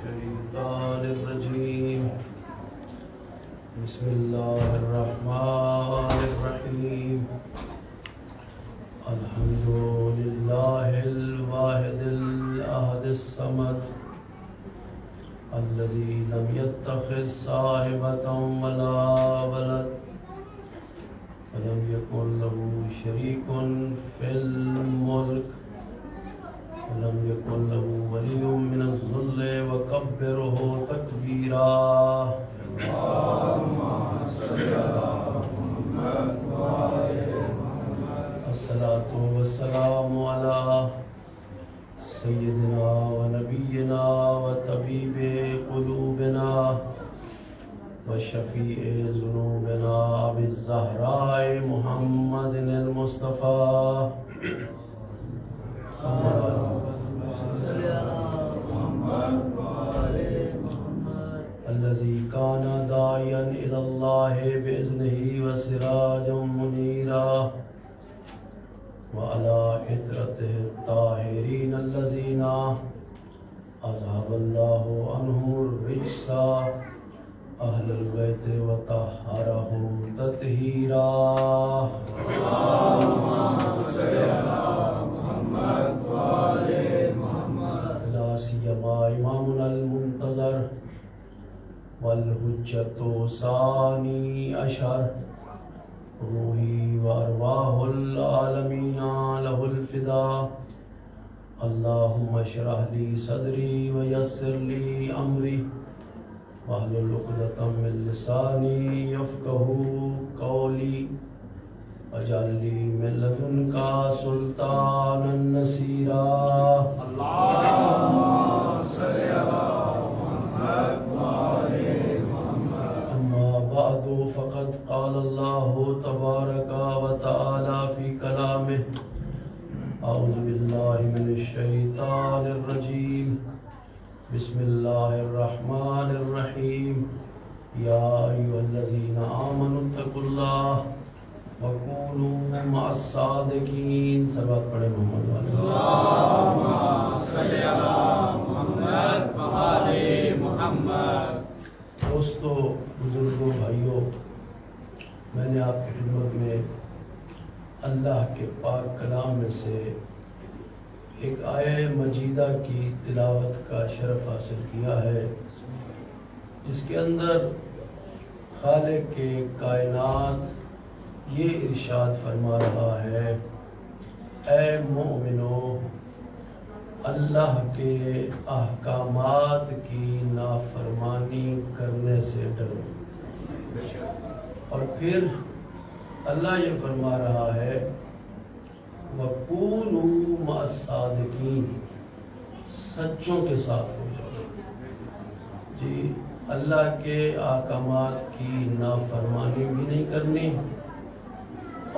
الشيطان الرجيم بسم الله الرحمن الرحيم الحمد لله الواحد الأحد الصمد الذي لم يتخذ صاحبة ولا ولد ولم يكن له شريك في الملك ولم يكن له ولي من الذل وكبره تكبيرا اللهم صل على محمد وعلى محمد الصلاة والسلام على سيدنا ونبينا وطبيب قلوبنا وشفيع ذنوبنا أبي الزهراء محمد المصطفى الذي كان داعيا إلى الله بإذنه وسراجا منيرا وعلى عترته الطاهرين الذين أذهب الله عنهم الرجس أهل البيت وطهرهم تطهيرا اللهم صل على محمد وعلى محمد لا سيما إمامنا المنتظر والحجة ثاني عشر روحي وأرواح العالمين له الفداء اللهم اشرح لي صدري ويسر لي أمري واحلل عقدة من لساني يفقهوا قولي واجعل لي من لدنك سلطانا نصيرا اللهم صل على محمد وعلى محمد أما بعد فقد قال الله تبارك وتعالى في كلامه أعوذ بالله من الشيطان الرجيم بسم الله الرحمن الرحيم يا أيها الذين آمنوا اتقوا الله وكونوا مع الصادقين سبق پڑھے محمد اللهم صل على محمد وعلى محمد دوستو بزرگوں بھائیوں میں نے آپ کی خدمت میں اللہ کے پاک کلام میں سے ایک آیہ مجیدہ کی تلاوت کا شرف حاصل کیا ہے جس کے اندر خالق کے کائنات یہ ارشاد فرما رہا ہے اے مومنو اللہ کے احکامات کی نافرمانی کرنے سے ڈرو اور پھر اللہ یہ فرما رہا ہے وَقُولُوا مَعَ الصَّادِقِينَ سچوں کے ساتھ ہو جاؤ جی اللہ کے احکامات کی نافرمانی بھی نہیں کرنی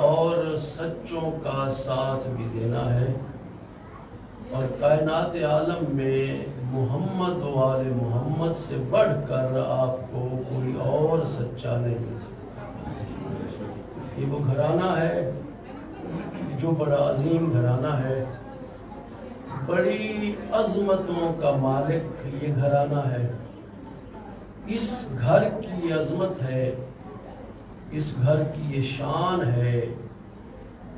اور سچوں کا ساتھ بھی دینا ہے اور کائنات عالم میں محمد و آل محمد سے بڑھ کر آپ کو کوئی اور سچا نہیں مل سکتا یہ وہ گھرانہ ہے جو بڑا عظیم گھرانہ ہے بڑی عظمتوں کا مالک یہ گھرانہ ہے اس گھر کی یہ عظمت ہے اس گھر کی یہ شان ہے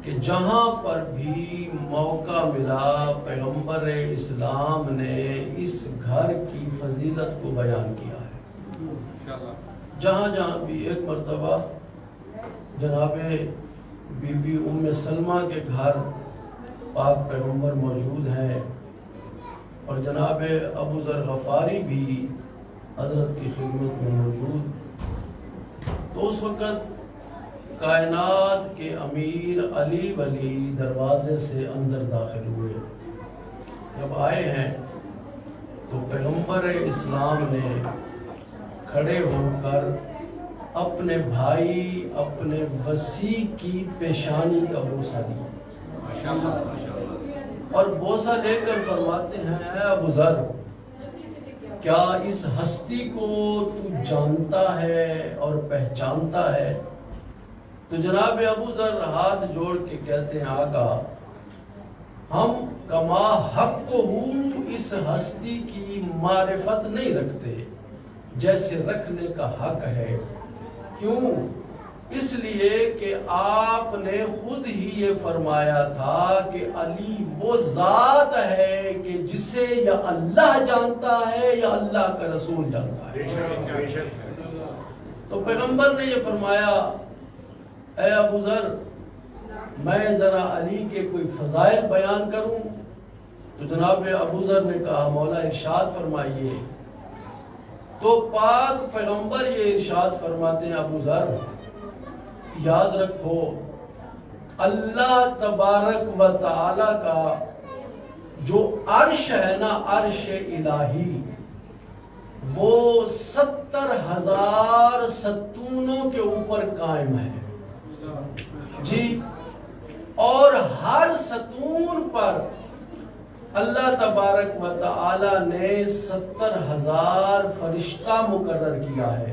کہ جہاں پر بھی موقع ملا پیغمبر اسلام نے اس گھر کی فضیلت کو بیان کیا ہے جہاں جہاں بھی ایک مرتبہ جناب بی بی ام سلمہ کے گھر پاک پیغمبر موجود ہیں اور جناب ابو ذر غفاری بھی حضرت کی خدمت میں موجود تو اس وقت کائنات کے امیر علی ولی دروازے سے اندر داخل ہوئے جب آئے ہیں تو پیغمبر اسلام نے کھڑے ہو کر اپنے بھائی اپنے وسیع کی پیشانی کا بوسہ دیا اور بوسہ لے کر فرماتے ہیں اے ابو ذر کیا اس ہستی کو تو جانتا ہے اور پہچانتا ہے تو جناب ابو ذر ہاتھ جوڑ کے کہتے ہیں آقا ہم کما حق کو اس ہستی کی معرفت نہیں رکھتے جیسے رکھنے کا حق ہے. کیوں؟ اس لیے کہ آپ نے خود ہی یہ فرمایا تھا کہ علی وہ ذات ہے کہ جسے یا اللہ جانتا ہے یا اللہ کا رسول جانتا ہے. تو پیغمبر نے یہ فرمایا اے ابو ذر میں ذرا علی کے کوئی فضائل بیان کروں. تو جناب ابو ذر نے کہا مولا ارشاد فرمائیے. تو پاک پیغمبر یہ ارشاد فرماتے ہیں ابو ذر یاد رکھو اللہ تبارک و تعالی کا جو عرش ہے نا عرش الہی وہ 70,000 ستونوں کے اوپر قائم ہے جی. اور ہر ستون پر اللہ تبارک و تعالی نے 70,000 فرشتہ مقرر کیا ہے.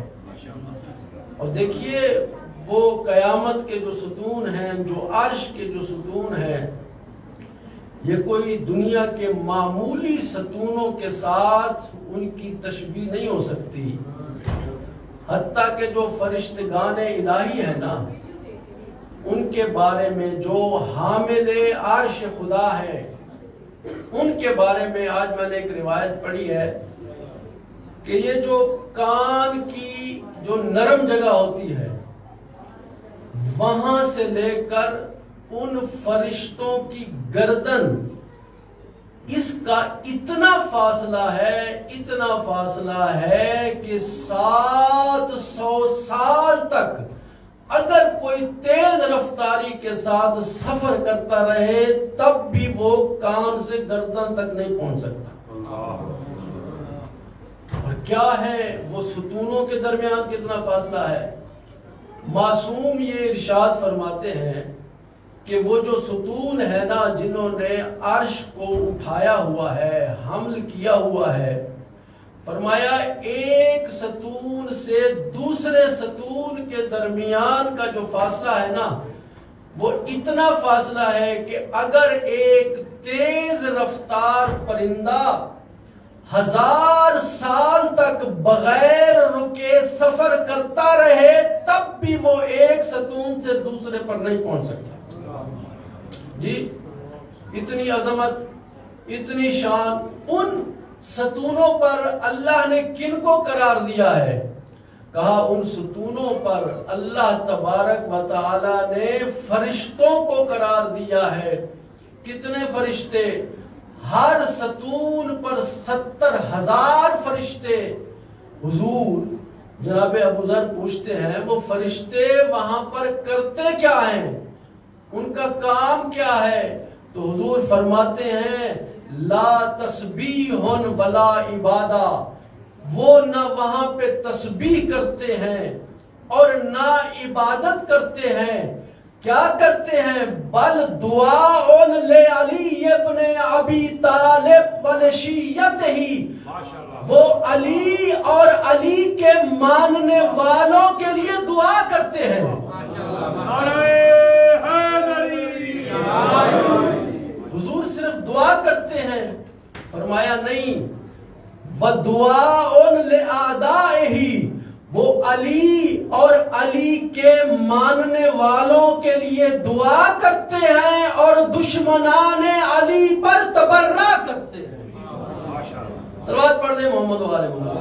اور دیکھیے وہ قیامت کے جو ستون ہیں جو عرش کے جو ستون ہیں یہ کوئی دنیا کے معمولی ستونوں کے ساتھ ان کی تشبیہ نہیں ہو سکتی. حتیٰ کہ جو فرشتگان الہی ہیں نا ان کے بارے میں جو حامل عرش خدا ہے ان کے بارے میں آج میں نے ایک روایت پڑھی ہے کہ یہ جو کان کی جو نرم جگہ ہوتی ہے وہاں سے لے کر ان فرشتوں کی گردن اس کا اتنا فاصلہ ہے کہ 700 سال تک اگر کوئی تیز رفتاری کے ساتھ سفر کرتا رہے تب بھی وہ کان سے گردن تک نہیں پہنچ سکتا. اور کیا ہے وہ ستونوں کے درمیان کتنا فاصلہ ہے. معصوم یہ ارشاد فرماتے ہیں کہ وہ جو ستون ہے نا جنہوں نے عرش کو اٹھایا ہوا ہے حمل کیا ہوا ہے فرمایا ایک ستون سے دوسرے ستون کے درمیان کا جو فاصلہ ہے نا وہ اتنا فاصلہ ہے کہ اگر ایک تیز رفتار پرندہ 1000 سال تک بغیر رکے سفر کرتا رہے تب بھی وہ ایک ستون سے دوسرے پر نہیں پہنچ سکتا جی. اتنی عظمت اتنی شان ان ستونوں پر اللہ نے کن کو قرار دیا ہے. کہا ان ستونوں پر اللہ تبارک و تعالی نے فرشتوں کو قرار دیا ہے. کتنے فرشتے؟ ہر ستون پر 70,000 فرشتے. حضور جناب ابو ذر پوچھتے ہیں وہ فرشتے وہاں پر کرتے کیا ہیں ان کا کام کیا ہے. تو حضور فرماتے ہیں لا تسبیح ولا عبادہ وہ نہ وہاں پہ تسبیح کرتے ہیں اور نہ عبادت کرتے ہیں. کیا کرتے ہیں؟ بل دعا لعلی ابن ابی طالب ولشیتہ وہ علی اور علی کے ماننے والوں کے لیے دعا کرتے ہیں. حضور صرف دعا کرتے ہیں؟ فرمایا نہیں وَدُعَاءٌ لِأَعْدَائِهِ وہ علی اور علی کے ماننے والوں کے لیے دعا کرتے ہیں اور دشمنان علی پر تبرہ کرتے ہیں. صلوات پڑھ دیں محمد و آل محمد.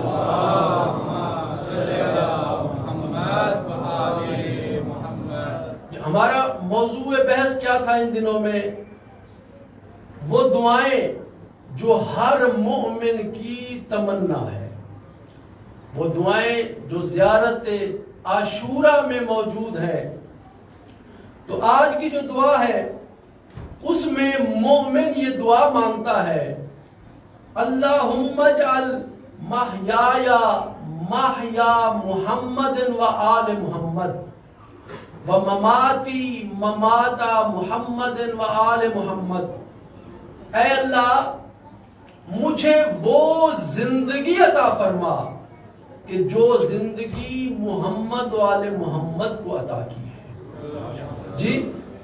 ہمارا موضوع بحث کیا تھا ان دنوں میں؟ وہ دعائیں جو ہر مومن کی تمنا ہے، وہ دعائیں جو زیارت عاشورہ میں موجود ہیں. تو آج کی جو دعا ہے اس میں مومن یہ دعا مانگتا ہے اللہم اجعل محیایا محیا محمد و آل محمد و مماتی مماتا محمد و آل محمد. اے اللہ مجھے وہ زندگی عطا فرما کہ جو زندگی محمد و آل محمد کو عطا کی ہے. جی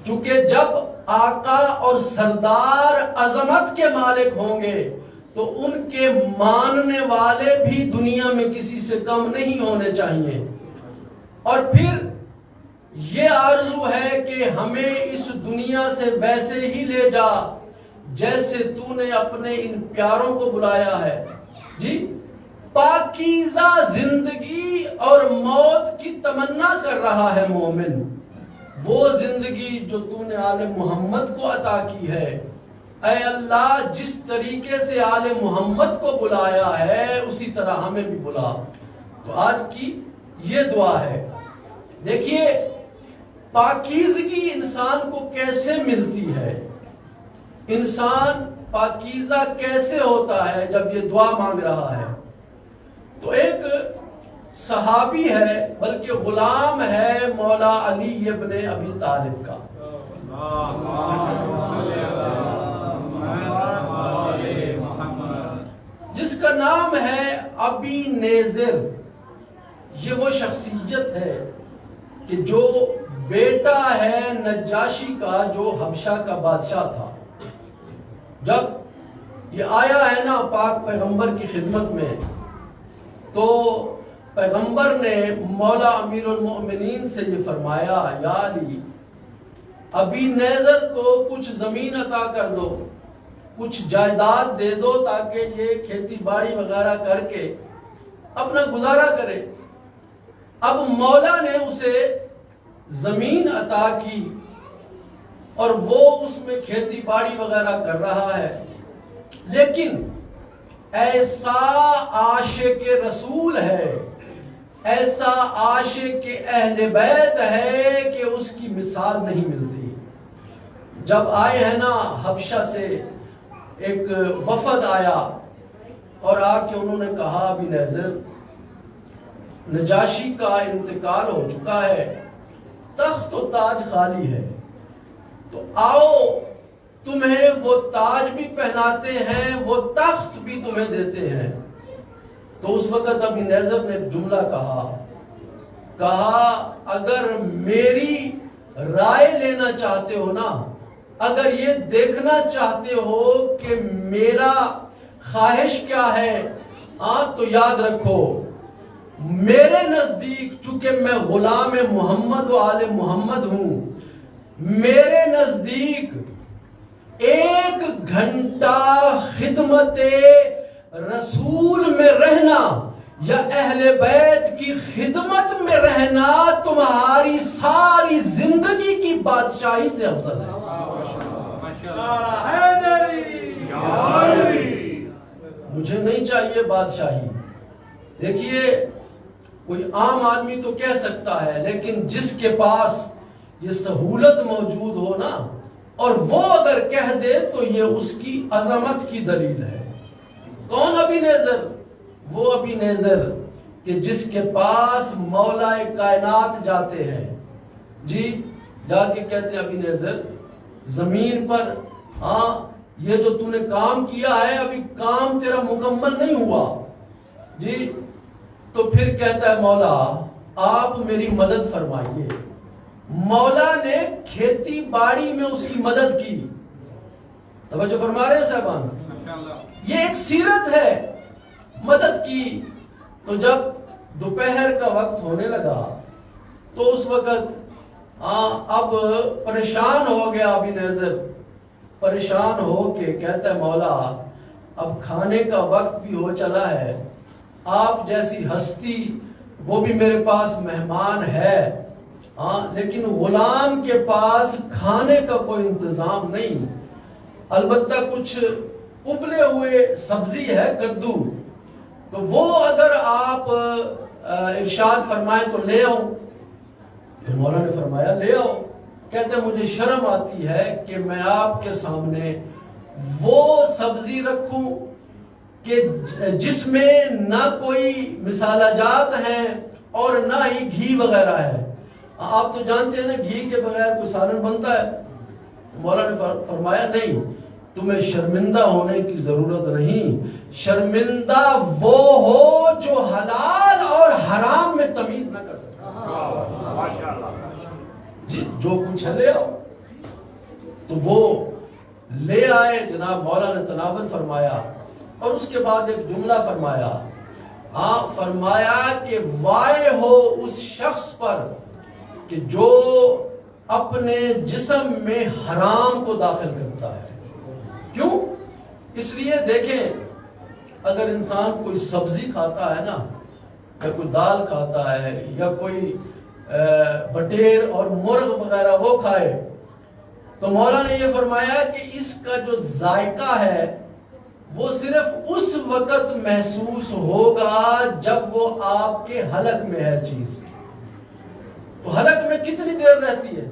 چونکہ جب آقا اور سردار عظمت کے مالک ہوں گے تو ان کے ماننے والے بھی دنیا میں کسی سے کم نہیں ہونے چاہیے. اور پھر یہ آرزو ہے کہ ہمیں اس دنیا سے ویسے ہی لے جا جیسے تو نے اپنے ان پیاروں کو بلایا ہے. جی پاکیزہ زندگی اور موت کی تمنا کر رہا ہے مومن. وہ زندگی جو تو نے آل محمد کو عطا کی ہے، اے اللہ جس طریقے سے آل محمد کو بلایا ہے اسی طرح ہمیں بھی بلا. تو آج کی یہ دعا ہے. دیکھیے پاکیزگی انسان کو کیسے ملتی ہے، انسان پاکیزہ کیسے ہوتا ہے جب یہ دعا مانگ رہا ہے. تو ایک صحابی ہے بلکہ غلام ہے مولا علی ابن ابی طالب کا. جس کا نام ہے ابی نیزر. یہ وہ شخصیت ہے کہ جو بیٹا ہے نجاشی کا جو حبشہ کا بادشاہ تھا. جب یہ آیا ہے نا پاک پیغمبر کی خدمت میں تو پیغمبر نے مولا امیر المؤمنین سے یہ فرمایا، یا علی ابی نیزر کو کچھ زمین عطا کر دو، کچھ جائیداد دے دو تاکہ یہ کھیتی باڑی وغیرہ کر کے اپنا گزارا کرے. اب مولا نے اسے زمین عطا کی اور وہ اس میں کھیتی باڑی وغیرہ کر رہا ہے، لیکن ایسا عاشق رسول ہے، ایسا عاشق اہل بیت ہے کہ اس کی مثال نہیں ملتی. جب آئے ہیں نا حبشہ سے ایک وفد آیا اور آ کے انہوں نے کہا ابی نیزر نجاشی کا انتقال ہو چکا ہے، تخت و تاج خالی ہے، تو آؤ تمہیں وہ تاج بھی پہناتے ہیں، وہ تخت بھی تمہیں دیتے ہیں. تو اس وقت ابی نیزر نے ایک جملہ کہا اگر میری رائے لینا چاہتے ہو نا، اگر یہ دیکھنا چاہتے ہو کہ میرا خواہش کیا ہے، تو یاد رکھو میرے نزدیک چونکہ میں غلام محمد و آل محمد ہوں، میرے نزدیک 1 گھنٹہ خدمت رسول میں رہنا یا اہل بیت کی خدمت میں رہنا تمہاری ساری زندگی کی بادشاہی سے افضل ہے. مجھے نہیں چاہیے بادشاہی. دیکھیے کوئی عام آدمی تو کہہ سکتا ہے، لیکن جس کے پاس یہ سہولت موجود ہو نا اور وہ اگر کہہ دے تو یہ اس کی عظمت کی دلیل ہے. کون ابی نیزر؟ وہ ابی نیزر کہ جس کے پاس مولا کائنات جاتے ہیں، جی جا کے کہتے ہیں ابی نیزر زمین پر یہ جو تو نے کام کیا ہے ابھی کام تیرا مکمل نہیں ہوا. جی تو پھر کہتا ہے مولا آپ میری مدد فرمائیے. مولا نے کھیتی باڑی میں اس کی مدد کی. توجہ فرما رہے ہیں صاحبان؟ یہ ایک سیرت ہے، مدد کی. تو جب دوپہر کا وقت ہونے لگا تو اس وقت اب پریشان ہو گیا ابی نیزر. پریشان ہو کے کہتا ہے مولا اب کھانے کا وقت بھی ہو چلا ہے، آپ جیسی ہستی وہ بھی میرے پاس مہمان ہے، لیکن غلام کے پاس کھانے کا کوئی انتظام نہیں. البتہ کچھ ابلے ہوئے سبزی ہے کدو، تو وہ اگر آپ ارشاد فرمائیں تو لے آؤ. تو مولا نے فرمایا لے آؤ. کہتے مجھے شرم آتی ہے کہ میں آپ کے سامنے وہ سبزی رکھوں کہ جس میں نہ کوئی مسالہ جات ہیں اور نہ ہی گھی وغیرہ ہے. آپ تو جانتے ہیں نا گھی کے بغیر کوئی سالن بنتا ہے. مولا نے فرمایا نہیں، تمہیں شرمندہ ہونے کی ضرورت نہیں. شرمندہ وہ ہو جو حلال اور حرام میں تمیز نہ کر سکتا. جی جو کچھ ہے لے آؤ. تو وہ لے آئے، جناب مولا نے تناول فرمایا اور اس کے بعد ایک جملہ فرمایا، فرمایا کہ وائے ہو اس شخص پر کہ جو اپنے جسم میں حرام کو داخل کرتا ہے۔ کیوں؟ اس لیے دیکھیں، اگر انسان کوئی سبزی کھاتا ہے نا، یا کوئی دال کھاتا ہے، یا کوئی بٹیر اور مرغ وغیرہ وہ کھائے، تو مولا نے یہ فرمایا کہ اس کا جو ذائقہ ہے وہ صرف اس وقت محسوس ہوگا جب وہ آپ کے حلق میں ہے چیز۔ تو حلق میں کتنی دیر رہتی ہے؟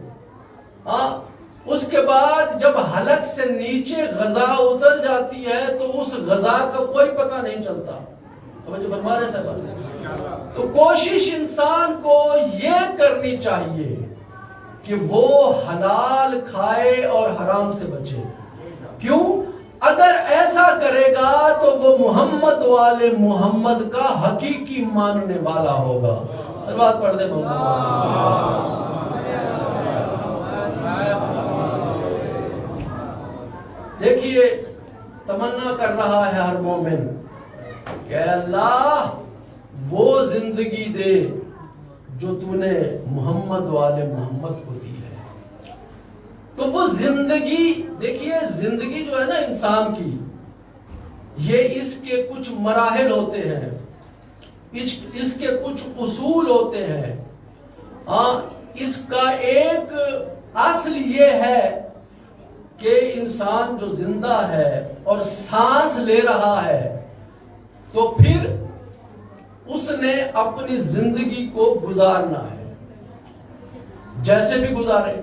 اس کے بعد جب حلق سے نیچے غذا اتر جاتی ہے تو اس غذا کا کوئی پتہ نہیں چلتا۔ توجہ فرما رہے صاحب؟ تو کوشش انسان کو یہ کرنی چاہیے کہ وہ حلال کھائے اور حرام سے بچے۔ کیوں؟ اگر ایسا کرے گا تو وہ محمد والے محمد کا حقیقی ماننے والا ہوگا۔ صلوات پڑھ دے محمد۔ دیکھیے، تمنا کر رہا ہے ہر مومن کہ اے اللہ وہ زندگی دے جو تو نے محمد والے محمد کو دی ہے۔ تو وہ زندگی، دیکھیے زندگی جو ہے نا انسان کی، یہ اس کے کچھ مراحل ہوتے ہیں، اس کے کچھ اصول ہوتے ہیں۔ اس کا ایک اصل یہ ہے کہ انسان جو زندہ ہے اور سانس لے رہا ہے تو پھر اس نے اپنی زندگی کو گزارنا ہے، جیسے بھی گزارے۔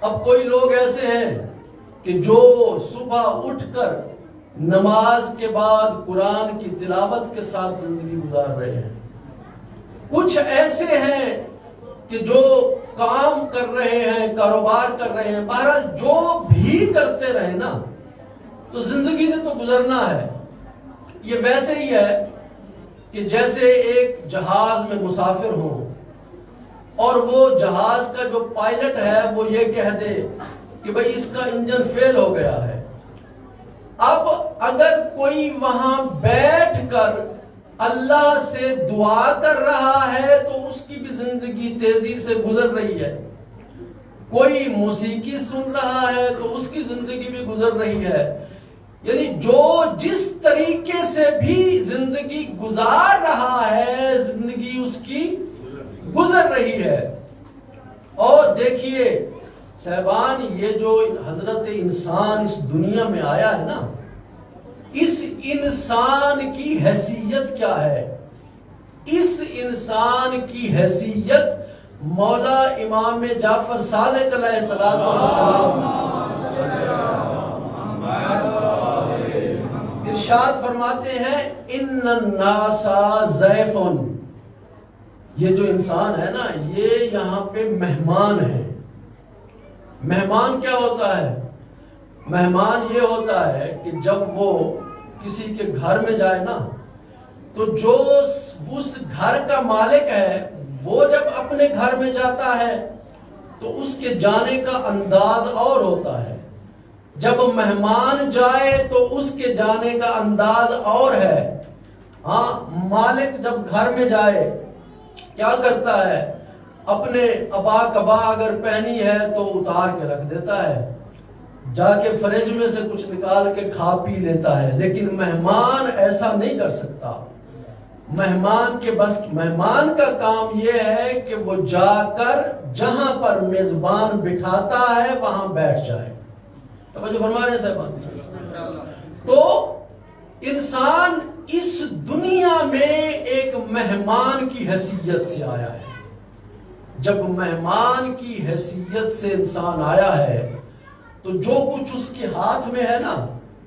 اب کوئی لوگ ایسے ہیں کہ جو صبح اٹھ کر نماز کے بعد قرآن کی تلاوت کے ساتھ زندگی گزار رہے ہیں، کچھ ایسے ہیں کہ جو کام کر رہے ہیں، کاروبار کر رہے ہیں، بہرحال جو بھی کرتے رہے نا، تو زندگی نے تو گزرنا ہے۔ یہ ویسے ہی ہے کہ جیسے ایک جہاز میں مسافر ہوں اور وہ جہاز کا جو پائلٹ ہے وہ یہ کہہ دے کہ بھئی اس کا انجن فیل ہو گیا ہے۔ اب اگر کوئی وہاں بیٹھ کر اللہ سے دعا کر رہا ہے تو اس کی بھی زندگی تیزی سے گزر رہی ہے۔ کوئی موسیقی سن رہا ہے تو اس کی زندگی بھی گزر رہی ہے۔ یعنی جو جس طریقے سے بھی زندگی گزار رہا ہے، زندگی اس کی گزر رہی ہے۔ اور دیکھیے صاحبان، یہ جو حضرت انسان اس دنیا میں آیا ہے نا، اس انسان کی حیثیت کیا ہے؟ اس انسان کی حیثیت مولا امام جعفر صادق علیہ السلام ارشاد فرماتے ہیں، ان الناس ضیف، یہ جو انسان ہے نا، یہ یہاں پہ مہمان ہے۔ مہمان کیا ہوتا ہے؟ مہمان یہ ہوتا ہے کہ جب وہ کسی کے گھر میں جائے نا، تو جو اس گھر کا مالک ہے وہ جب اپنے گھر میں جاتا ہے تو اس کے جانے کا انداز اور ہوتا ہے، جب مہمان جائے تو اس کے جانے کا انداز اور ہے۔ مالک جب گھر میں جائے کیا کرتا ہے؟ اپنے ابا کبا اگر پہنی ہے تو اتار کے رکھ دیتا ہے، جا کے فریج میں سے کچھ نکال کے کھا پی لیتا ہے۔ لیکن مہمان ایسا نہیں کر سکتا۔ مہمان کا کام یہ ہے کہ وہ جا کر جہاں پر میزبان بٹھاتا ہے وہاں بیٹھ جائے۔ توجہ فرما رہے ہیں صاحب؟ تو انسان اس دنیا میں ایک مہمان کی حیثیت سے آیا ہے۔ جب مہمان کی حیثیت سے انسان آیا ہے تو جو کچھ اس کے ہاتھ میں ہے نا،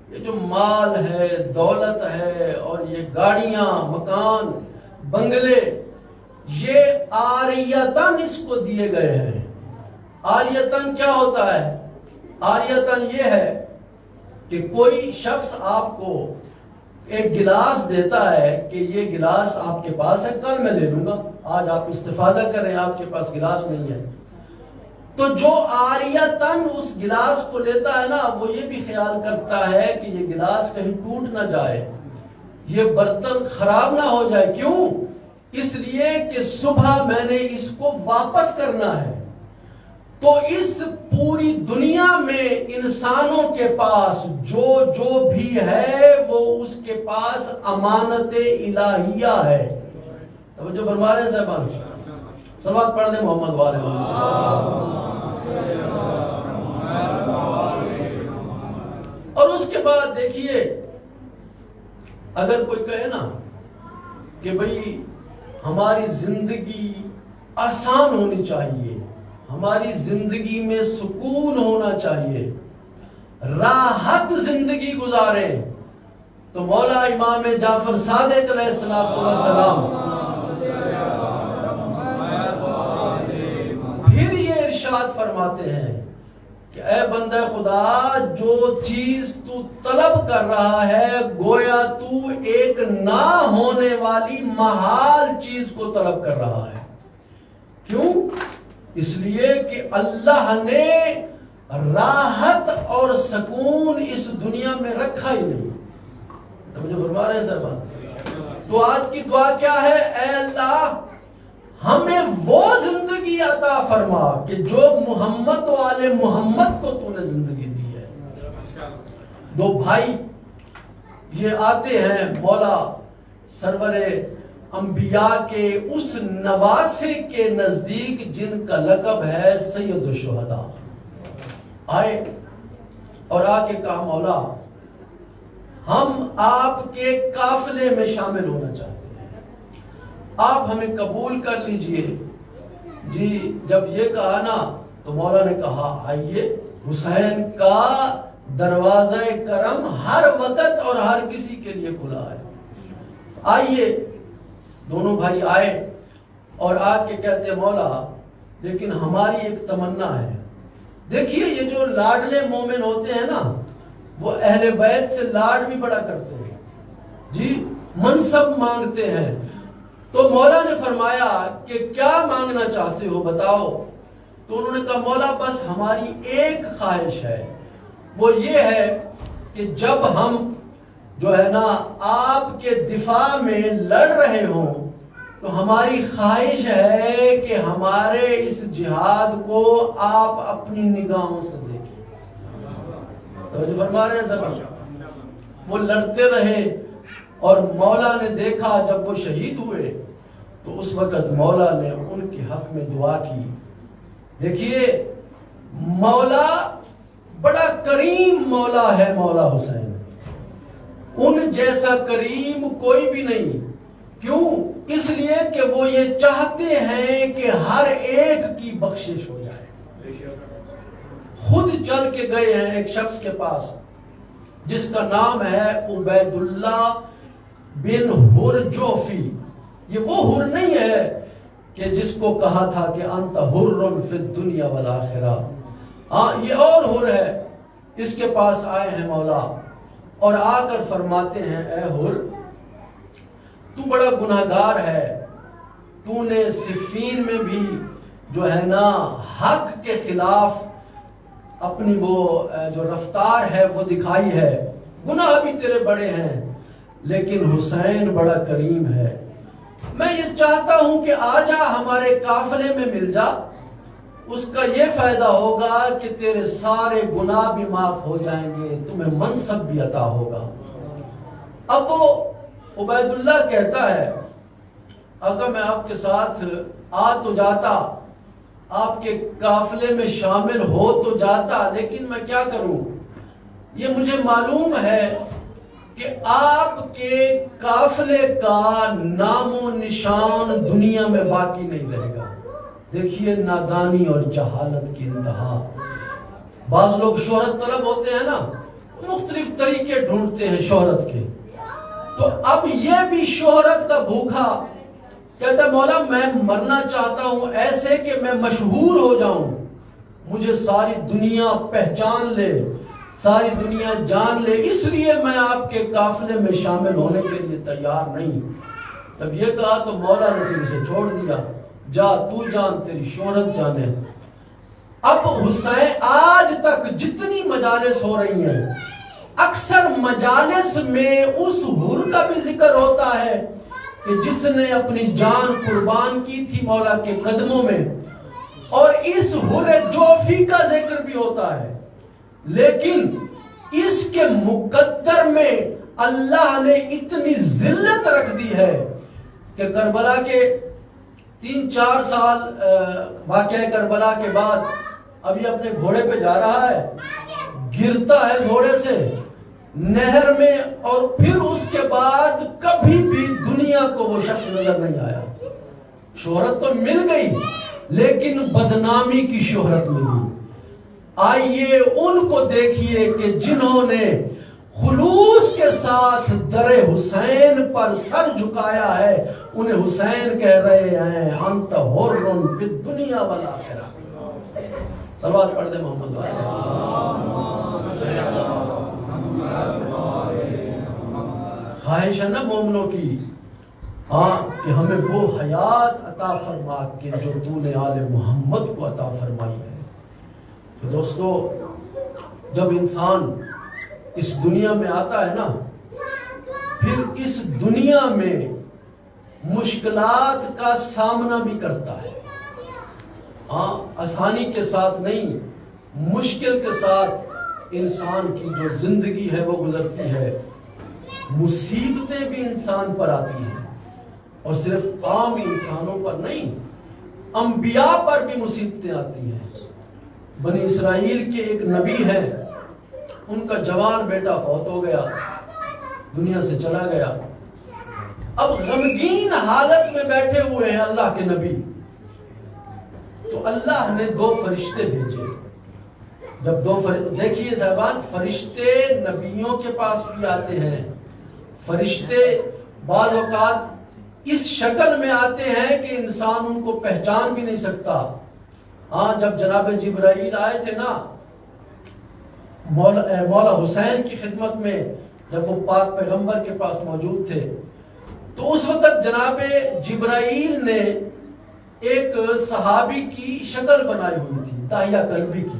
یہ جو مال ہے، دولت ہے، اور یہ گاڑیاں، مکان، بنگلے، یہ آریتن اس کو دیے گئے ہیں۔ آریتن کیا ہوتا ہے؟ آریتن یہ ہے کہ کوئی شخص آپ کو ایک گلاس دیتا ہے کہ یہ گلاس آپ کے پاس ہے، کل میں لے لوں گا، آج آپ استفادہ کریں، آپ کے پاس گلاس نہیں ہے۔ تو جو عاریتاً اس گلاس کو لیتا ہے نا، وہ یہ بھی خیال کرتا ہے کہ یہ گلاس کہیں ٹوٹ نہ جائے، یہ برتن خراب نہ ہو جائے. کیوں؟ اس لیے کہ صبح میں نے اس کو واپس کرنا ہے. تو اس پوری دنیا میں انسانوں کے پاس جو جو بھی ہے وہ اس کے پاس امانت الہیہ ہے. توجہ فرما رہے ہیں صاحبان؟ صلوات پڑھ دیں محمد والے اور اس کے بعد دیکھیے، اگر کوئی کہے نا کہ بھئی ہماری زندگی آسان ہونی چاہیے، ہماری زندگی میں سکون ہونا چاہیے، راحت زندگی گزاریں، تو مولا امام جعفر صادق علیہ السلام پھر یہ ارشاد فرماتے ہیں کہ اے بندہ خدا، جو چیز تو طلب کر رہا ہے گویا تو ایک نہ ہونے والی محال چیز کو طلب کر رہا ہے. کیوں؟ اس لیے کہ اللہ نے راحت اور سکون اس دنیا میں رکھا ہی نہیں. تو مجھے فرما رہے ہیں صاحب، تو آج کی دعا کیا ہے؟ اے اللہ ہمیں وہ زندگی عطا فرما کہ جو محمد و آل محمد کو تو نے زندگی دی ہے. دو بھائی یہ آتے ہیں مولا سرور انبیاء کے اس نواسے کے نزدیک جن کا لقب ہے سید الشہداء. آئے اور آ کے کہا مولا ہم آپ کے قافلے میں شامل ہونا چاہتے ہیں، آپ ہمیں قبول کر لیجئے. جی جب یہ کہا نا تو مولا نے کہا آئیے، حسین کا دروازہ کرم ہر وقت اور ہر کسی کے لیے کھلا ہے، آئیے. دونوں بھائی آئے اور آ کے کہتے مولا لیکن ہماری ایک تمنا ہے. دیکھیے یہ جو لاڈلے مومن ہوتے ہیں نا وہ اہل بیت سے لاڈ بھی بڑا کرتے ہیں، جی منصب مانگتے ہیں. تو مولا نے فرمایا کہ کیا مانگنا چاہتے ہو بتاؤ. تو انہوں نے کہا مولا بس ہماری ایک خواہش ہے، وہ یہ ہے کہ جب ہم جو ہے نا آپ کے دفاع میں لڑ رہے ہوں تو ہماری خواہش ہے کہ ہمارے اس جہاد کو آپ اپنی نگاہوں سے دیکھیں. توجہ فرما رہے ہیں سب؟ وہ لڑتے رہے اور مولا نے دیکھا جب وہ شہید ہوئے تو اس وقت مولا نے ان کے حق میں دعا کی. دیکھیے مولا بڑا کریم مولا ہے، مولا حسین ان جیسا کریم کوئی بھی نہیں. کیوں؟ اس لیے کہ وہ یہ چاہتے ہیں کہ ہر ایک کی بخشش ہو جائے. خود چل کے گئے ہیں ایک شخص کے پاس جس کا نام ہے عبید اللہ بن حر جوفی. یہ وہ حر نہیں ہے کہ جس کو کہا تھا کہ انت حر فی الدنیا والآخرہ. یہ اور حر ہے. اس کے پاس آئے ہیں مولا اور آ کر فرماتے ہیں اے حر تو بڑا گناہگار ہے، تو نے صفین میں بھی جو ہے نا حق کے خلاف اپنی وہ جو رفتار ہے وہ دکھائی ہے، گناہ بھی تیرے بڑے ہیں، لیکن حسین بڑا کریم ہے. میں یہ چاہتا ہوں کہ آ جا ہمارے قافلے میں مل جا، اس کا یہ فائدہ ہوگا کہ تیرے سارے گناہ بھی معاف ہو جائیں گے، تمہیں منصب بھی عطا ہوگا. اب وہ عبید اللہ کہتا ہے اگر میں آپ کے ساتھ آ تو جاتا، آپ کے قافلے میں شامل ہو تو جاتا، لیکن میں کیا کروں؟ یہ مجھے معلوم ہے کہ آپ کے قافلے کا نام و نشان دنیا میں باقی نہیں رہے گا. دیکھیے نادانی اور جہالت کی انتہا. بعض لوگ شہرت طلب ہوتے ہیں نا، مختلف طریقے ڈھونڈتے ہیں شہرت کے. تو اب یہ بھی شہرت کا بھوکا کہتا ہے مولا میں مرنا چاہتا ہوں ایسے کہ میں مشہور ہو جاؤں، مجھے ساری دنیا پہچان لے، ساری دنیا جان لے، اس لیے میں آپ کے قافلے میں شامل ہونے کے لیے تیار نہیں. جب یہ کہا تو مولا نے پھر اسے چھوڑ دیا، جا تو جان تیری شہرت جانے. اب حسین آج تک جتنی مجالس ہو رہی ہیں اکثر مجالس میں اس حور کا بھی ذکر ہوتا ہے کہ جس نے اپنی جان قربان کی تھی مولا کے قدموں میں، اور اس حور جوفی کا ذکر بھی ہوتا ہے، لیکن اس کے مقدر میں اللہ نے اتنی ذلت رکھ دی ہے کہ کربلا کے 3-4 سال واقعہ کربلا کے بعد ابھی اپنے گھوڑے پہ جا رہا ہے، گرتا ہے گھوڑے سے نہر میں، اور پھر اس کے بعد کبھی بھی دنیا کو وہ شخص نظر نہیں آیا۔ شہرت تو مل گئی لیکن بدنامی کی شہرت ملی۔ آئیے ان کو دیکھیے کہ جنہوں نے خلوص کے ساتھ در حسین پر سر جھکایا ہے، انہیں حسین کہہ رہے ہیں انت حر فی الدنیا والآخرہ۔ صلوات پڑھ دیں محمد خواہش ہے نا مومنوں کی، ہاں، کہ ہمیں وہ حیات عطا فرما کہ جو تو نے آل محمد کو عطا فرمائی ہے۔ تو دوستو، جب انسان اس دنیا میں آتا ہے نا، پھر اس دنیا میں مشکلات کا سامنا بھی کرتا ہے، ہاں، آسانی کے ساتھ نہیں، مشکل کے ساتھ انسان کی جو زندگی ہے وہ گزرتی ہے۔ مصیبتیں بھی انسان پر آتی ہیں، اور صرف عام انسانوں پر نہیں، انبیاء پر بھی مصیبتیں آتی ہیں۔ بنی اسرائیل کے ایک نبی ہیں، ان کا جوان بیٹا فوت ہو گیا، دنیا سے چلا گیا۔ اب غمگین حالت میں بیٹھے ہوئے ہیں اللہ کے نبی، تو اللہ نے 2 فرشتے بھیجے۔ جب دیکھیے صاحبان، فرشتے نبیوں کے پاس بھی آتے ہیں، فرشتے بعض اوقات اس شکل میں آتے ہیں کہ انسان ان کو پہچان بھی نہیں سکتا۔ ہاں، جب جناب جبرائیل آئے تھے نا مولا حسین کی خدمت میں، جب وہ پاک پیغمبر کے پاس موجود تھے، تو اس وقت جناب جبرائیل نے ایک صحابی کی شکل بنائی ہوئی تھی، داہیہ کلبی کی۔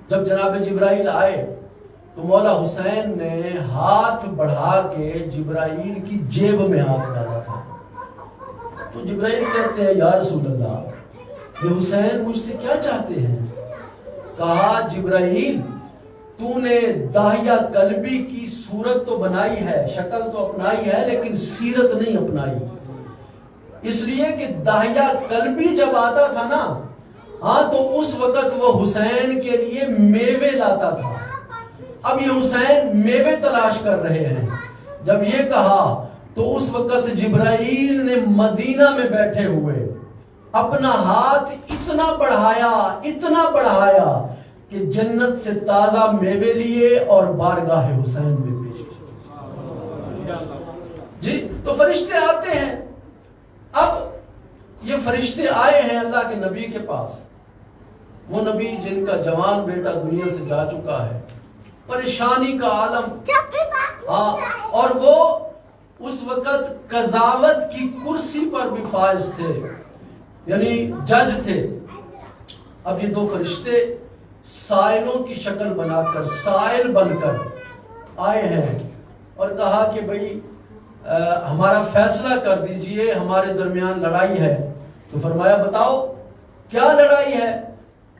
جب جناب جبرائیل آئے تو مولا حسین نے ہاتھ بڑھا کے جبرائیل کی جیب میں ہاتھ ڈالا تھا۔ تو جبرائیل کہتے ہیں یا رسول اللہ، یہ حسین مجھ سے کیا چاہتے ہیں؟ کہا جبرائیل، تو نے داہیہ قلبی کی صورت تو بنائی ہے، شکل تو اپنائی ہے، لیکن سیرت نہیں اپنائی، اس لیے کہ داہیہ قلبی جب آتا تھا نا، ہاں، تو اس وقت وہ حسین کے لیے میوے لاتا تھا۔ اب یہ حسین میوے تلاش کر رہے ہیں۔ جب یہ کہا تو اس وقت جبرائیل نے مدینہ میں بیٹھے ہوئے اپنا ہاتھ اتنا بڑھایا کہ جنت سے تازہ میوے لیے اور بارگاہ حسین میں بھیجے۔ جی، تو فرشتے آتے ہیں۔ اب یہ فرشتے آئے ہیں اللہ کے نبی کے پاس، وہ نبی جن کا جوان بیٹا دنیا سے جا چکا ہے، پریشانی کا عالم، اور وہ اس وقت قضاوت کی کرسی پر بھی فائز تھے، یعنی جج تھے۔ اب یہ 2 فرشتے سائلوں کی شکل بنا کر، سائل بن کر آئے ہیں اور کہا کہ بھئی ہمارا فیصلہ کر دیجئے، ہمارے درمیان لڑائی ہے۔ تو فرمایا بتاؤ کیا لڑائی ہے؟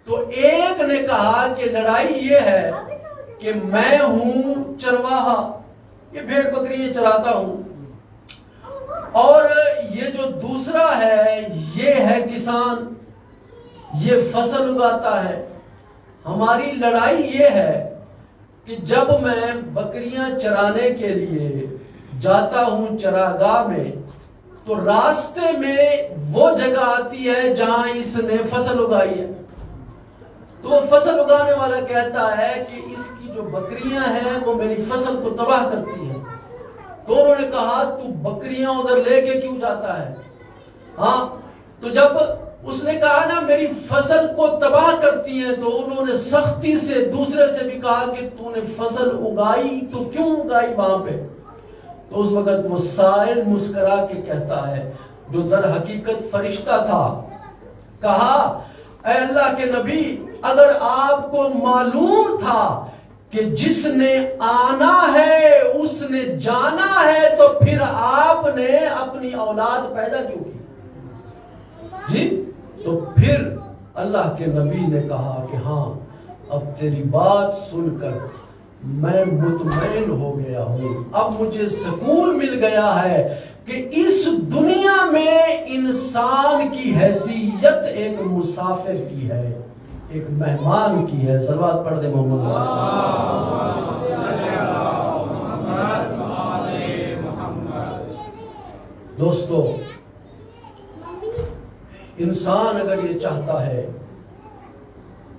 تو ایک نے کہا کہ لڑائی یہ ہے کہ میں ہوں چرواہا، یہ بھیڑ بکریاں چراتا ہوں، اور یہ جو دوسرا ہے یہ ہے کسان، یہ فصل اگاتا ہے۔ ہماری لڑائی یہ ہے کہ جب میں بکریاں چرانے کے لیے جاتا ہوں چراگاہ میں، تو راستے میں وہ جگہ آتی ہے جہاں اس نے فصل اگائی ہے، تو وہ فصل اگانے والا کہتا ہے کہ اس کی جو بکریاں ہیں وہ میری فصل کو تباہ کرتی ہیں۔ تو انہوں نے کہا تو بکریاں ادھر لے کے کیوں جاتا ہے؟ ہاں، تو جب اس نے کہا نا میری فصل کو تباہ کرتی ہیں، تو انہوں نے سختی سے دوسرے سے بھی کہا کہ تو نے فصل اگائی تو کیوں اگائی وہاں پہ؟ تو اس وقت وہ سائل مسکرا کے کہتا ہے، جو در حقیقت فرشتہ تھا، کہا اے اللہ کے نبی اگر آپ کو معلوم تھا کہ جس نے آنا ہے اس نے جانا ہے تو پھر آپ نے اپنی اولاد پیدا کیوں کی؟ جی تو پھر اللہ کے نبی نے کہا کہ ہاں اب تیری بات سن کر میں مطمئن ہو گیا ہوں، اب مجھے سکون مل گیا ہے کہ اس دنیا میں انسان کی حیثیت ایک مسافر کی ہے، ایک مہمان کی ہے۔ صلوات پڑھ دے محمد۔ دوستو انسان اگر یہ چاہتا ہے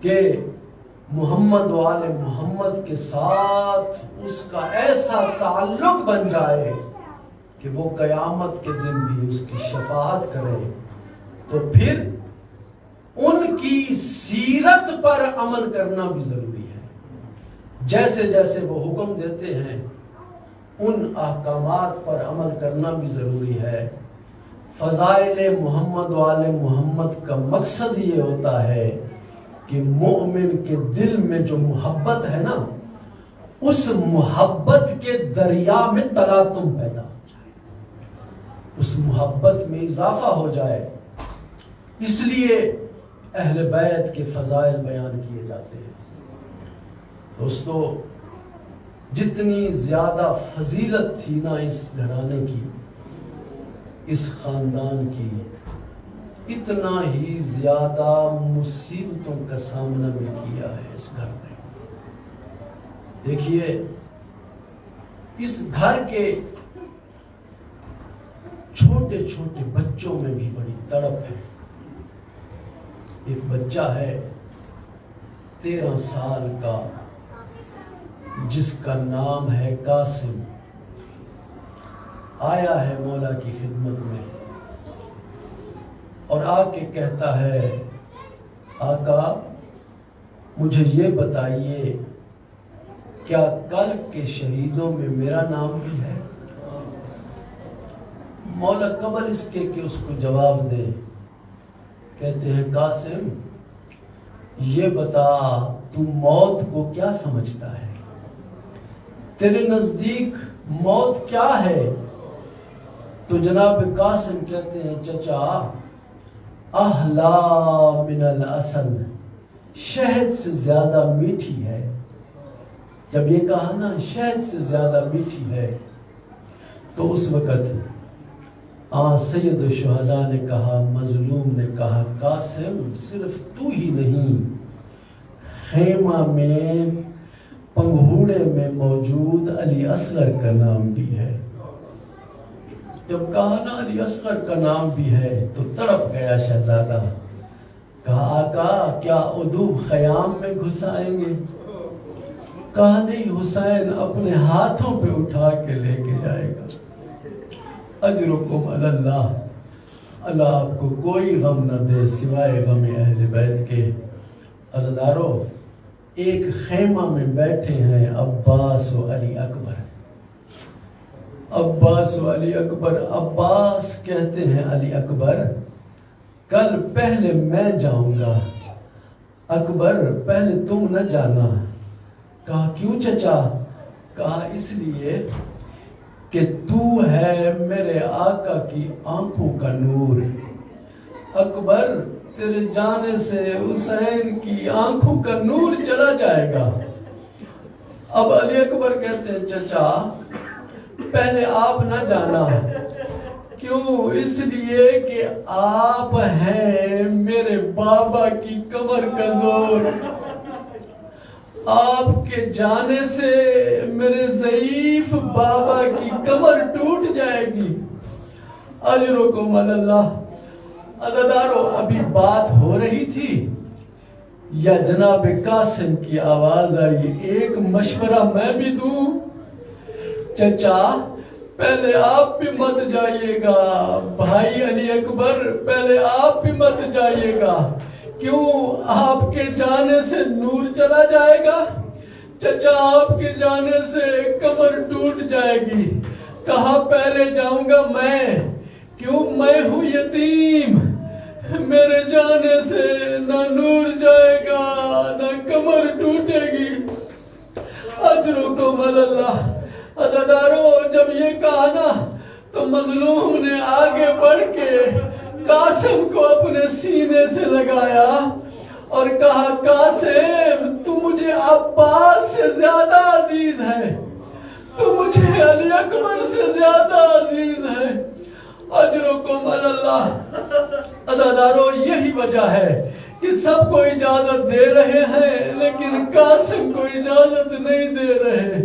کہ محمد و آل محمد کے ساتھ اس کا ایسا تعلق بن جائے کہ وہ قیامت کے دن بھی اس کی شفاعت کرے، تو پھر ان کی سیرت پر عمل کرنا بھی ضروری ہے۔ جیسے جیسے وہ حکم دیتے ہیں ان احکامات پر عمل کرنا بھی ضروری ہے۔ فضائل محمد و آل محمد کا مقصد یہ ہوتا ہے کہ مومن کے دل میں جو محبت ہے نا، اس محبت کے دریا میں تلاطم پیدا ہو جائے، اس محبت میں اضافہ ہو جائے۔ اس لیے اہل بیت کے فضائل بیان کیے جاتے ہیں۔ دوستو جتنی زیادہ فضیلت تھی نا اس گھرانے کی، اس خاندان کی، اتنا ہی زیادہ مصیبتوں کا سامنا بھی کیا ہے اس گھر میں۔ دیکھیے اس گھر کے چھوٹے چھوٹے بچوں میں بھی بڑی تڑپ ہے۔ ایک بچہ ہے 13 سال کا جس کا نام ہے قاسم، آیا ہے مولا کی خدمت میں اور آ کے کہتا ہے آقا مجھے یہ بتائیے کیا کل کے شہیدوں میں میرا نام بھی ہے؟ مولا قبل اس کے کہ اس کو جواب دے کہتے ہیں قاسم یہ بتا تو موت کو کیا سمجھتا ہے؟ تیرے نزدیک موت کیا ہے؟ تو جناب قاسم کہتے ہیں چچا احلا من العسل، شہد سے زیادہ میٹھی ہے۔ جب یہ کہا نا شہد سے زیادہ میٹھی ہے تو اس وقت سید الشہداء نے کہا، مظلوم نے کہا قاسم صرف تو ہی نہیں، خیمہ میں پنگھوڑے میں موجود علی اصغر کا نام بھی ہے۔ جب کہا نا علی اصغر کا نام بھی ہے تو تڑپ گیا شہزادہ، کہا آقا کیا عدو خیام میں گھسائیں گے؟ کہا نہیں، حسین اپنے ہاتھوں پہ اٹھا کے لے کے جائے گا۔ اجرکم علی اللہ، اللہ آپ کو کوئی غم نہ دے سوائے غم اہل بیت کے۔ عزیزارو ایک خیمہ میں بیٹھے ہیں عباس و علی اکبر۔ عباس و علی اکبر، عباس کہتے ہیں علی اکبر کل پہلے میں جاؤں گا، اکبر پہلے تم نہ جانا۔ کہا کیوں چچا؟ کہا اس لیے کہ تو ہے میرے آقا کی آنکھوں کا نور، اکبر تیرے جانے سے حسین کی آنکھوں کا نور چلا جائے گا۔ اب علی اکبر کہتے ہیں چچا پہلے آپ نہ جانا، کیوں؟ اس لیے کہ آپ ہیں میرے بابا کی کمر کا زور، آپ کے جانے سے میرے ضعیف بابا کی کمر ٹوٹ جائے گی۔ اجرکم علی اللہ۔ عزیزارو ابھی بات ہو رہی تھی یا جناب قاسم کی آواز آئی، ایک مشورہ میں بھی دوں؟ چچا پہلے آپ بھی مت جائیے گا، بھائی علی اکبر پہلے آپ بھی مت جائیے گا، کیوں؟ آپ کے جانے سے نور چلا جائے گا، چچا آپ کے جانے سے کمر ٹوٹ جائے گی۔ کہا پہلے جاؤں گا میں، کیوں؟ میں ہوں یتیم، میرے جانے سے نہ نور جائے گا نہ کمر ٹوٹے گی، اجرکم اللہ۔ عزادارو جب یہ کہا نا تو مظلوم نے آگے بڑھ کے قاسم کو اپنے سینے سے لگایا اور کہا قاسم تو مجھے عباس سے زیادہ عزیز ہے، تو مجھے علی اکبر سے زیادہ عزیز ہے، اجرکم اللہ۔ عزادارو یہی وجہ ہے کہ سب کو اجازت دے رہے ہیں لیکن قاسم کو اجازت نہیں دے رہے۔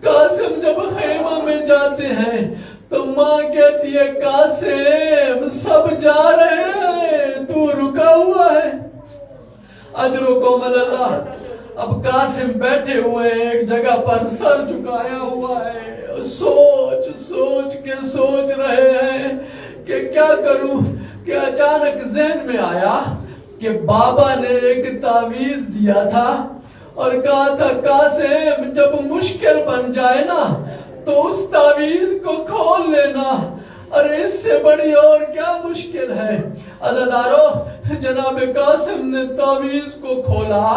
قاسم جب خیمہ میں جاتے ہیں تو ماں کہتی ہے قاسم سب جا رہے ہیں تو رکا ہوا ہے، اجرکم اللہ۔ اب قاسم بیٹھے ہوئے ایک جگہ پر سر جھکایا ہوا ہے، سوچ سوچ کے سوچ رہے ہیں کہ کیا کروں، کہ اچانک ذہن میں آیا کہ بابا نے ایک تعویذ دیا تھا اور کہا تھا قاسم جب مشکل بن جائے نا تو اس تعویذ کو کھول لینا، ارے اس سے بڑی اور کیا مشکل ہے۔ عزادارو جناب قاسم نے تعویذ کو کھولا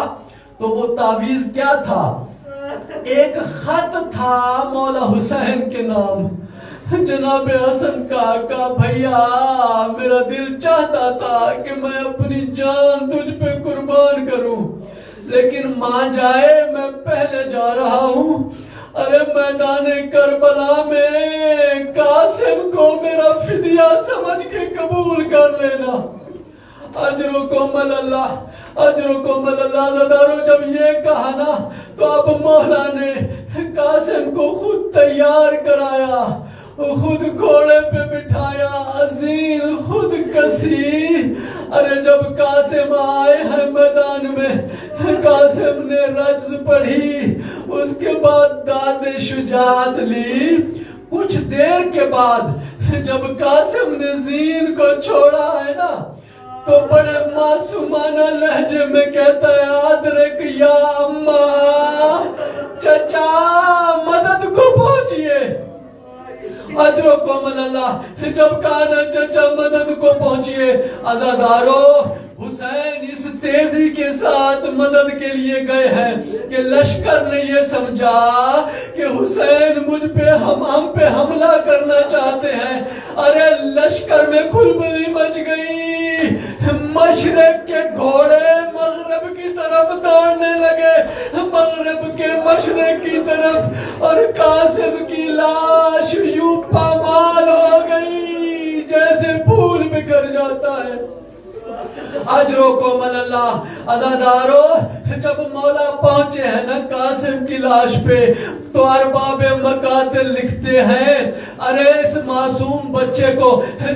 تو وہ تعویذ کیا تھا؟ ایک خط تھا مولا حسین کے نام۔ جناب حسن کا بھیا میرا دل چاہتا تھا کہ میں اپنی جان تجھ پہ قربان کروں، لیکن ماں جائے میں پہلے جا رہا ہوں، ارے میدان کربلا میں قاسم کو میرا فدیہ سمجھ کے قبول کر لینا، اجرکم اللہ، اجرکم اللہ۔ عزادارو جب یہ کہا نا تو اب مولا نے قاسم کو خود تیار کرایا، خود گھوڑے پہ بٹھایا، عزیز خود کسی۔ ارے جب قاسم آئے ہیں میدان میں، قاسم نے رجز پڑھی، اس کے بعد داد شجاعت لی۔ کچھ دیر کے بعد جب قاسم نے زین کو چھوڑا ہے نا تو بڑے معصومانہ لہجے میں کہتا ہے آدرک یا اماں، چچا مدد کو پہنچیے، اجرکم اللہ۔ جب کہا نا چچا مدد کو پہنچیے، عزادارو حسین اس تیزی کے ساتھ مدد کے لیے گئے ہیں کہ لشکر نے یہ سمجھا کہ حسین مجھ پہ ہم پہ حملہ کرنا چاہتے ہیں۔ ارے لشکر میں کھلبلی مچ گئی، مشرق کے گھوڑے مغرب کی طرف دوڑنے لگے، مغرب کے مشرق کی طرف، اور قاسم کی لاش یوں پامال ہو گئی جیسے پھول بکھر جاتا ہے، اجرکم اللہ۔ عزادارو جب مولا پہنچے ہیں نا قاسم کی لاش پہ تو ارباب مقاتل لکھتے ہیں ارے اس معصوم بچے کو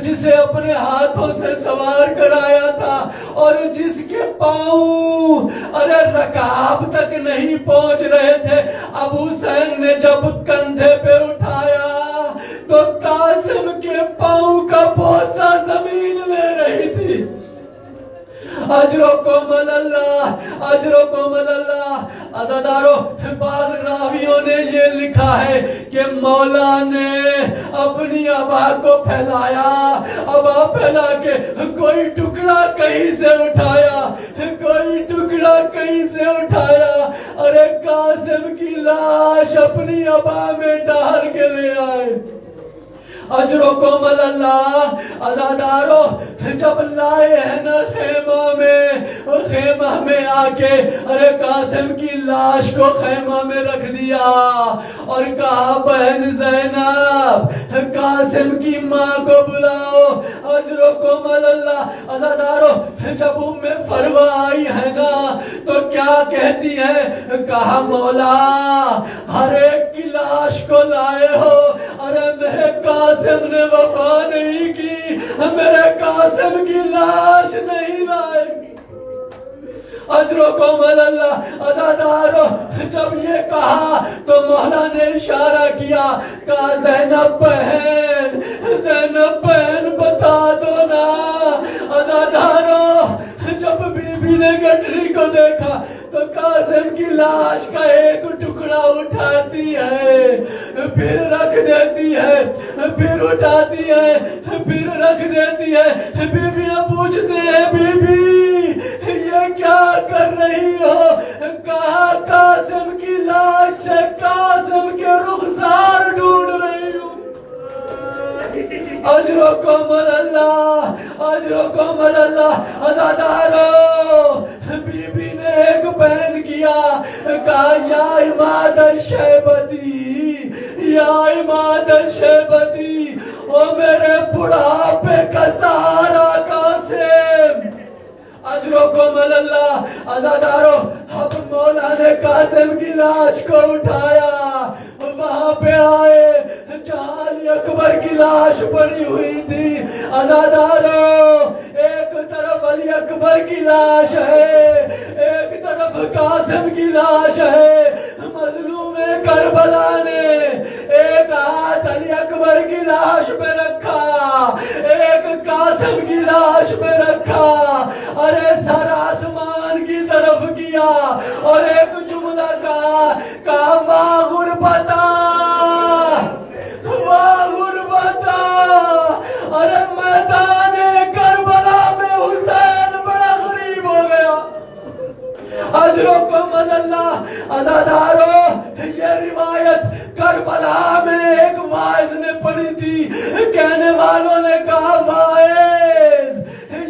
جسے اپنے ہاتھوں سے سوار کرایا تھا اور جس کے پاؤں ارے رکاب تک نہیں پہنچ رہے تھے، ابو حسین نے جب کندھے پہ اٹھایا تو قاسم کے پاؤں کا بوسہ زمین لے رہی تھی، اجرکم اللہ، اجرکم اللہ۔ عزادارو بعض راویوں نے یہ لکھا ہے کہ مولا نے اپنی عبا کو پھیلایا، عبا پھیلا کے کوئی ٹکڑا کہیں سے اٹھایا، کوئی ٹکڑا کہیں سے اٹھایا، ارے قاسم کی لاش اپنی عبا میں ڈال کے لے آئے، اجرکم اللہ۔ عزادارو جب لائے ہیں نا خیمہ میں آ کے ارے قاسم کی لاش کو خیمہ میں رکھ دیا اور کہا بہن زینب قاسم کی ماں کو بلاؤ، اجرکم اللہ۔ عزادارو جب ام فروہ آئی ہے نا تو کیا کہتی ہے، کہا مولا ہر ایک کی لاش کو لائے ہو، ارے میرے قاسم نے وفا نہیں کی، میرے قاسم کی لاش نہیں لائے، اجرکم اللہ۔ عزادارو جب یہ کہا تو مولا نے اشارہ کیا، کہا زینب بہن، زینب بہن بتا دو نا۔ عزادارو جب بی بی نے گٹھڑی کو دیکھا تو قاسم کی لاش کا ایک ٹکڑا اٹھاتی ہے، پھر رکھ رکھ دیتی ہے، پھر اٹھاتی ہے، پھر رکھ دیتی ہے۔ بیویاں پوچھتے ہیں بی بی یہ کیا کر رہی ہو؟ کہا قاسم کی لاش سے قاسم کے رخسار ڈھونڈ رہی ہوں۔ اجرکم اللہ، اجرکم اللہ۔ عزادارو، بی بی نے ایک پین کیا، کہا یا عماد الشیبتی، یا عماد الشیبتی، او میرے بڑھاپے کا سہارا قاسم۔ اجرکم اللہ۔ عزادارو، اب مولا نے قاسم کی لاش کو اٹھایا، وہاں پہ آئے جہاں علی اکبر کی لاش پڑی ہوئی تھی۔ عزادارو، ایک طرف علی اکبر کی لاش ہے، ایک طرف قاسم کی لاش ہے۔ مظلوم کربلا نے ایک ہاتھ علی اکبر کی لاش پہ رکھا، ایک قاسم کی لاش پہ رکھا، ارے سر آسمان کی طرف کیا اور ایک جملہ کہا واہ غربتا، واہ غربتا۔ ارے میدان کربلا میں حسین بڑا غریب ہو گیا۔ اجرکم اللہ۔ عزادارو، یہ روایت کربلا میں ایک واعظ نے پڑھی تھی، کہنے والوں نے کہا واعظ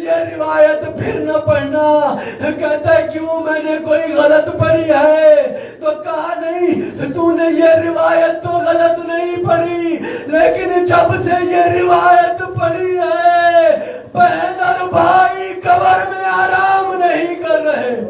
یہ روایت پھر نہ پڑھنا۔ کہتا ہے کیوں، میں نے کوئی غلط پڑھی ہے؟ تو کہا نہیں، تو نے یہ روایت تو غلط نہیں پڑھی، لیکن جب سے یہ روایت پڑھی ہے بہن اور بھائی قبر میں آرام نہیں کر رہے۔